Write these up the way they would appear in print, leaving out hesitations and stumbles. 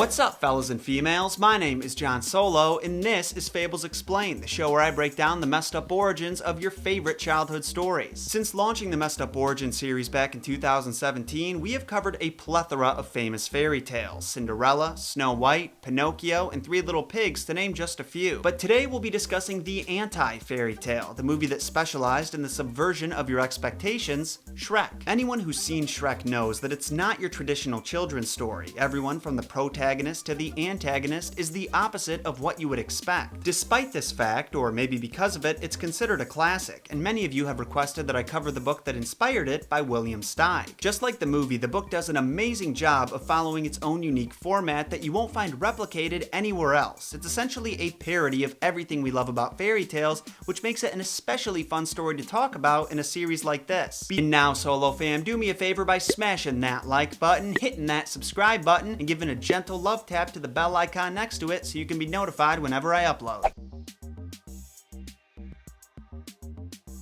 What's up, fellas and females? My name is John Solo, and this is Fables Explained, the show where I break down the messed up origins of your favorite childhood stories. Since launching the Messed Up Origin series back in 2017, we have covered a plethora of famous fairy tales: Cinderella, Snow White, Pinocchio, and Three Little Pigs, to name just a few. But today we'll be discussing the anti-fairy tale, the movie that specialized in the subversion of your expectations, Shrek. Anyone who's seen Shrek knows that it's not your traditional children's story. Everyone from the protagonist to the antagonist is the opposite of what you would expect. Despite this fact, or maybe because of it, it's considered a classic, and many of you have requested that I cover the book that inspired it by William Steig. Just like the movie, the book does an amazing job of following its own unique format that you won't find replicated anywhere else. It's essentially a parody of everything we love about fairy tales, which makes it an especially fun story to talk about in a series like this. And now, Solo fam, do me a favor by smashing that like button, hitting that subscribe button, and giving a gentle love tap to the bell icon next to it so you can be notified whenever I upload.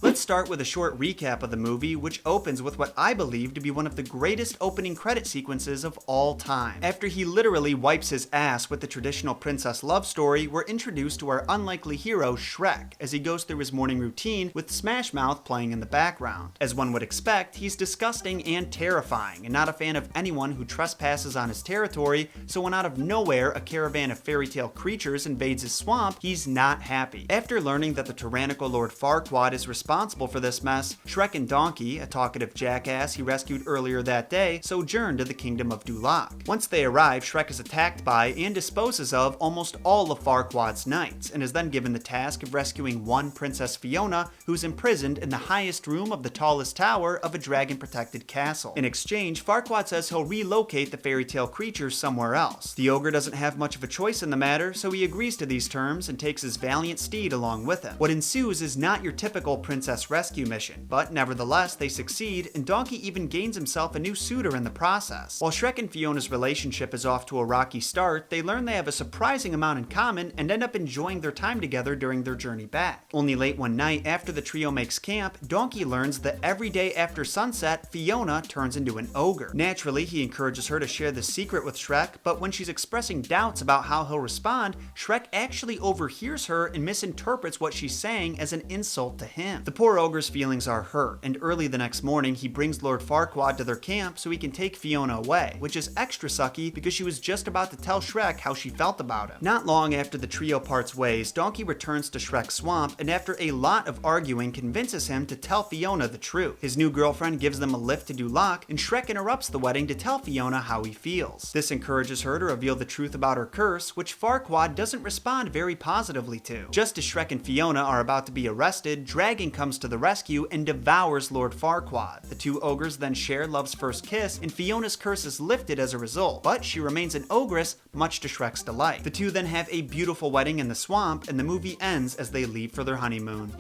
Let's start with a short recap of the movie, which opens with what I believe to be one of the greatest opening credit sequences of all time. After he literally wipes his ass with the traditional princess love story, we're introduced to our unlikely hero, Shrek, as he goes through his morning routine with Smash Mouth playing in the background. As one would expect, he's disgusting and terrifying, and not a fan of anyone who trespasses on his territory, so when out of nowhere a caravan of fairy tale creatures invades his swamp, he's not happy. After learning that the tyrannical Lord Farquaad is responsible for this mess, Shrek and Donkey, a talkative jackass he rescued earlier that day, sojourn to the kingdom of Dulac. Once they arrive, Shrek is attacked by and disposes of almost all of Farquaad's knights, and is then given the task of rescuing one Princess Fiona, who's imprisoned in the highest room of the tallest tower of a dragon-protected castle. In exchange, Farquaad says he'll relocate the fairy tale creatures somewhere else. The ogre doesn't have much of a choice in the matter, so he agrees to these terms and takes his valiant steed along with him. What ensues is not your typical princess rescue mission, but nevertheless they succeed, and Donkey even gains himself a new suitor in the process. While Shrek and Fiona's relationship is off to a rocky start, they learn they have a surprising amount in common and end up enjoying their time together during their journey back. Only late one night, after the trio makes camp, Donkey learns that every day after sunset, Fiona turns into an ogre. Naturally, he encourages her to share the secret with Shrek, but when she's expressing doubts about how he'll respond, Shrek actually overhears her and misinterprets what she's saying as an insult to him. The poor ogre's feelings are hurt, and early the next morning he brings Lord Farquaad to their camp so he can take Fiona away, which is extra sucky because she was just about to tell Shrek how she felt about him. Not long after the trio parts ways, Donkey returns to Shrek's swamp, and after a lot of arguing convinces him to tell Fiona the truth. His new girlfriend gives them a lift to Dulac, and Shrek interrupts the wedding to tell Fiona how he feels. This encourages her to reveal the truth about her curse, which Farquaad doesn't respond very positively to. Just as Shrek and Fiona are about to be arrested, Dragon comes to the rescue and devours Lord Farquaad. The two ogres then share love's first kiss, and Fiona's curse is lifted as a result, but she remains an ogress, much to Shrek's delight. The two then have a beautiful wedding in the swamp, and the movie ends as they leave for their honeymoon.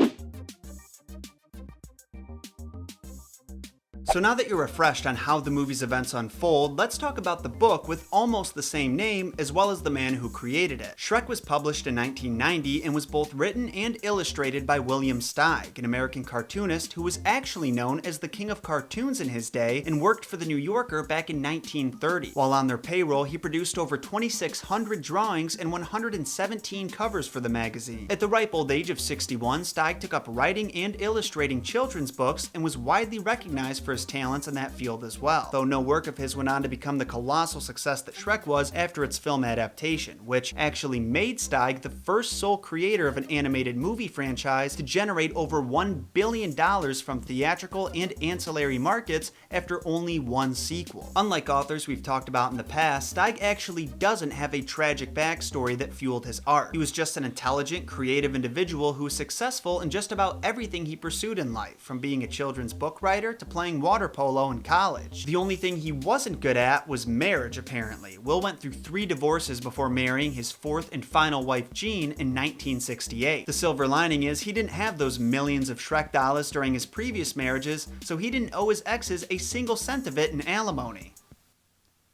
So now that you're refreshed on how the movie's events unfold, let's talk about the book with almost the same name, as well as the man who created it. Shrek was published in 1990 and was both written and illustrated by William Steig, an American cartoonist who was actually known as the king of cartoons in his day and worked for the New Yorker back in 1930. While on their payroll, he produced over 2,600 drawings and 117 covers for the magazine. At the ripe old age of 61, Steig took up writing and illustrating children's books and was widely recognized for his talents in that field as well, though no work of his went on to become the colossal success that Shrek was after its film adaptation, which actually made Steig the first sole creator of an animated movie franchise to generate over $1 billion from theatrical and ancillary markets after only one sequel. Unlike authors we've talked about in the past, Steig actually doesn't have a tragic backstory that fueled his art. He was just an intelligent, creative individual who was successful in just about everything he pursued in life, from being a children's book writer to playing water polo in college. The only thing he wasn't good at was marriage, apparently. Will went through 3 divorces before marrying his 4th and final wife, Jean, in 1968. The silver lining is he didn't have those millions of Shrek dollars during his previous marriages, so he didn't owe his exes a single cent of it in alimony.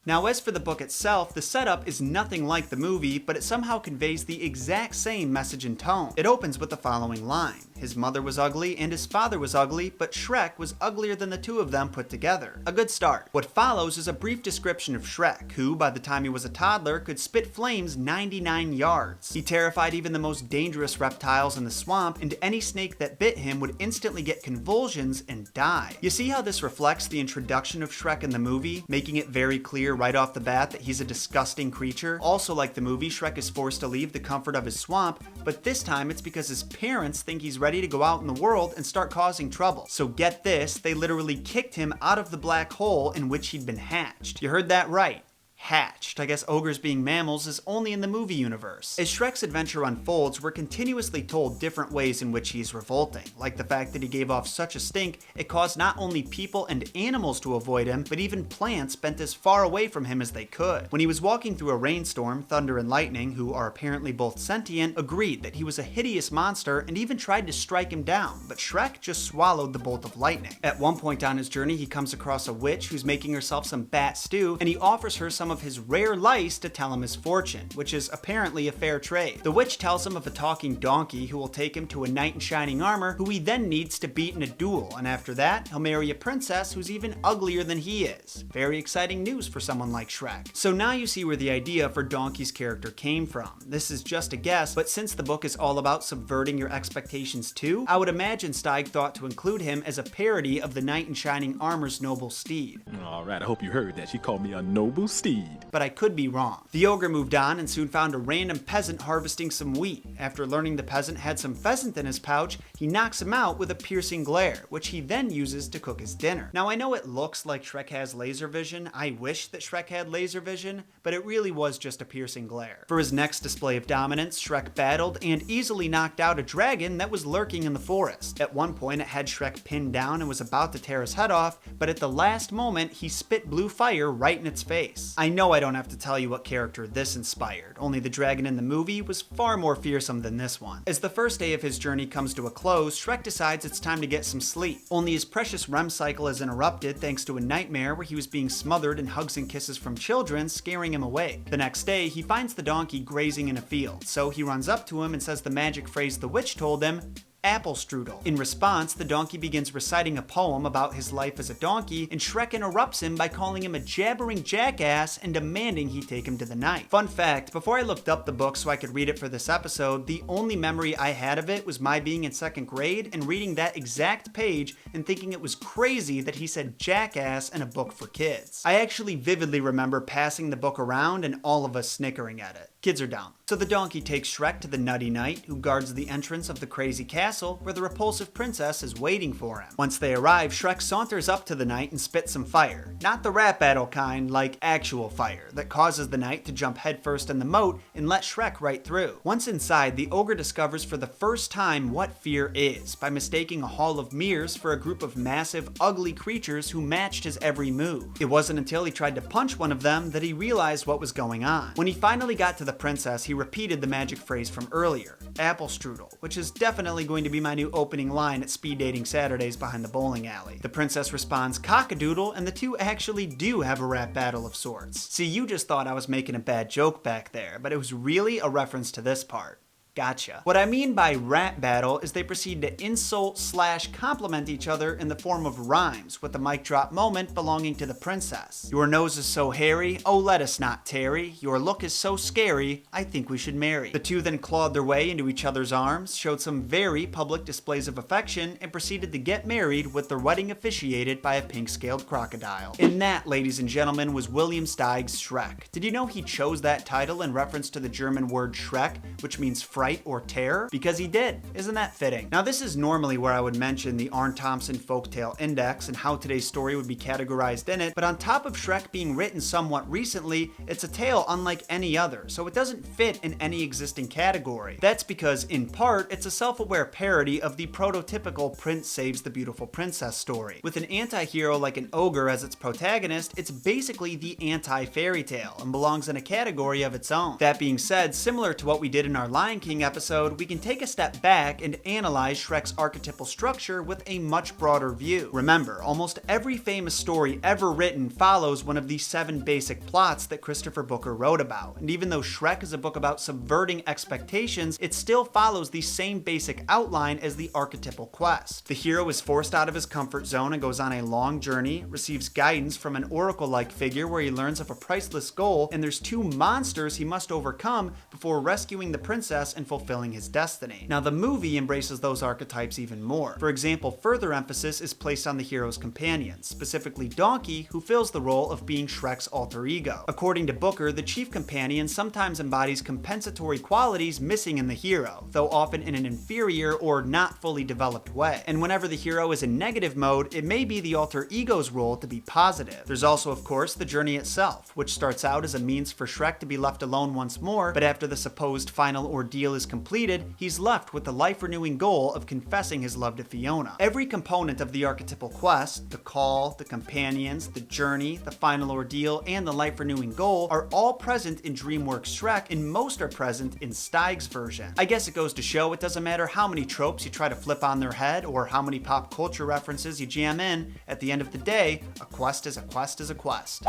Now, as for the book itself, the setup is nothing like the movie, but it somehow conveys the exact same message and tone. It opens with the following line: His mother was ugly and his father was ugly, but Shrek was uglier than the two of them put together. A good start. What follows is a brief description of Shrek, who, by the time he was a toddler, could spit flames 99 yards. He terrified even the most dangerous reptiles in the swamp, and any snake that bit him would instantly get convulsions and die. You see how this reflects the introduction of Shrek in the movie, making it very clear right off the bat that he's a disgusting creature? Also, like the movie, Shrek is forced to leave the comfort of his swamp, but this time it's because his parents think he's ready to go out in the world and start causing trouble. So get this, they literally kicked him out of the black hole in which he'd been hatched. You heard that right. Hatched. I guess ogres being mammals is only in the movie universe. As Shrek's adventure unfolds, we're continuously told different ways in which he's revolting, like the fact that he gave off such a stink it caused not only people and animals to avoid him, but even plants bent as far away from him as they could. When he was walking through a rainstorm, Thunder and Lightning, who are apparently both sentient, agreed that he was a hideous monster and even tried to strike him down, but Shrek just swallowed the bolt of lightning. At one point on his journey, he comes across a witch who's making herself some bat stew, and he offers her some of his rare lice to tell him his fortune, which is apparently a fair trade. The witch tells him of a talking donkey who will take him to a knight in shining armor who he then needs to beat in a duel, and after that, he'll marry a princess who's even uglier than he is. Very exciting news for someone like Shrek. So now you see where the idea for Donkey's character came from. This is just a guess, but since the book is all about subverting your expectations too, I would imagine Steig thought to include him as a parody of the knight in shining armor's noble steed. Alright, I hope you heard that. She called me a noble steed. But I could be wrong. The ogre moved on and soon found a random peasant harvesting some wheat. After learning the peasant had some pheasant in his pouch, he knocks him out with a piercing glare, which he then uses to cook his dinner. Now I know it looks like Shrek has laser vision. I wish that Shrek had laser vision, but it really was just a piercing glare. For his next display of dominance, Shrek battled and easily knocked out a dragon that was lurking in the forest. At one point it had Shrek pinned down and was about to tear his head off, but at the last moment he spit blue fire right in its face. I know I don't have to tell you what character this inspired, only the dragon in the movie was far more fearsome than this one. As the first day of his journey comes to a close, Shrek decides it's time to get some sleep. Only his precious REM cycle is interrupted thanks to a nightmare where he was being smothered in hugs and kisses from children, scaring him away. The next day, he finds the donkey grazing in a field, so he runs up to him and says the magic phrase the witch told him, apple strudel. In response, the donkey begins reciting a poem about his life as a donkey, and Shrek interrupts him by calling him a jabbering jackass and demanding he take him to the knight. Fun fact, before I looked up the book so I could read it for this episode, the only memory I had of it was my being in second grade and reading that exact page and thinking it was crazy that he said jackass in a book for kids. I actually vividly remember passing the book around and all of us snickering at it. Kids are dumb. So the donkey takes Shrek to the nutty knight, who guards the entrance of the crazy castle where the repulsive princess is waiting for him. Once they arrive, Shrek saunters up to the knight and spits some fire. Not the rap battle kind, like actual fire, that causes the knight to jump headfirst in the moat and let Shrek right through. Once inside, the ogre discovers for the first time what fear is, by mistaking a hall of mirrors for a group of massive, ugly creatures who matched his every move. It wasn't until he tried to punch one of them that he realized what was going on. When he finally got to the princess, he repeated the magic phrase from earlier, apple strudel, which is definitely going to be my new opening line at Speed Dating Saturdays behind the bowling alley. The princess responds cockadoodle, and the two actually do have a rap battle of sorts. See, you just thought I was making a bad joke back there, but it was really a reference to this part. Gotcha. What I mean by rap battle is they proceed to insult/compliment each other in the form of rhymes, with the mic drop moment belonging to the princess. Your nose is so hairy, oh let us not tarry. Your look is so scary, I think we should marry. The two then clawed their way into each other's arms, showed some very public displays of affection, and proceeded to get married with their wedding officiated by a pink-scaled crocodile. And that, ladies and gentlemen, was William Steig's Shrek. Did you know he chose that title in reference to the German word Schreck, which means fright or terror? Because he did. Isn't that fitting? Now this is normally where I would mention the Arne Thompson Folktale Index and how today's story would be categorized in it, but on top of Shrek being written somewhat recently, it's a tale unlike any other, so it doesn't fit in any existing category. That's because, in part, it's a self-aware parody of the prototypical Prince saves the beautiful princess story. With an anti-hero like an ogre as its protagonist, it's basically the anti-fairy tale and belongs in a category of its own. That being said, similar to what we did in our Lion King King episode, we can take a step back and analyze Shrek's archetypal structure with a much broader view. Remember, almost every famous story ever written follows one of the 7 basic plots that Christopher Booker wrote about, and even though Shrek is a book about subverting expectations, it still follows the same basic outline as the archetypal quest. The hero is forced out of his comfort zone and goes on a long journey, receives guidance from an oracle-like figure where he learns of a priceless goal, and there's 2 monsters he must overcome before rescuing the princess and fulfilling his destiny. Now, the movie embraces those archetypes even more. For example, further emphasis is placed on the hero's companions, specifically Donkey, who fills the role of being Shrek's alter ego. According to Booker, the chief companion sometimes embodies compensatory qualities missing in the hero, though often in an inferior or not fully developed way. And whenever the hero is in negative mode, it may be the alter ego's role to be positive. There's also, of course, the journey itself, which starts out as a means for Shrek to be left alone once more, but after the supposed final ordeal is completed, he's left with the life-renewing goal of confessing his love to Fiona. Every component of the archetypal quest, the call, the companions, the journey, the final ordeal, and the life-renewing goal are all present in DreamWorks Shrek, and most are present in Steig's version. I guess it goes to show it doesn't matter how many tropes you try to flip on their head or how many pop culture references you jam in, at the end of the day, a quest is a quest is a quest.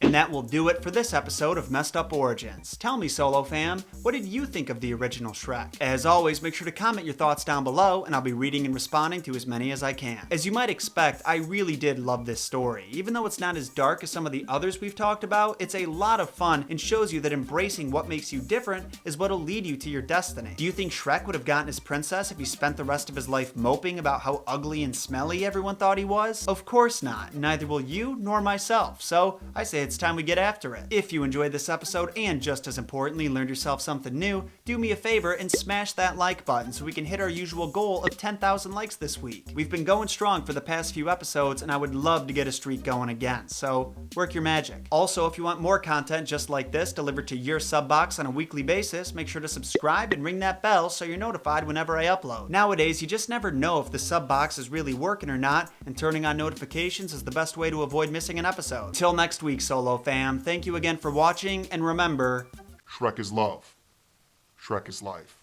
And that will do it for this episode of Messed Up Origins. Tell me, Solo Fam, what did you think of the original Shrek? As always, make sure to comment your thoughts down below, and I'll be reading and responding to as many as I can. As you might expect, I really did love this story. Even though it's not as dark as some of the others we've talked about, it's a lot of fun and shows you that embracing what makes you different is what'll lead you to your destiny. Do you think Shrek would have gotten his princess if he spent the rest of his life moping about how ugly and smelly everyone thought he was? Of course not. Neither will you nor myself. So I say it's time we get after it. If you enjoyed this episode and just as importantly learned yourself something new, do me a favor and smash that like button so we can hit our usual goal of 10,000 likes this week. We've been going strong for the past few episodes and I would love to get a streak going again, so work your magic. Also, if you want more content just like this delivered to your sub box on a weekly basis, make sure to subscribe and ring that bell so you're notified whenever I upload. Nowadays, you just never know if the sub box is really working or not, and turning on notifications is the best way to avoid missing an episode. Till next week, Solo Fam. Thank you again for watching, and remember, Shrek is love. Shrek is life.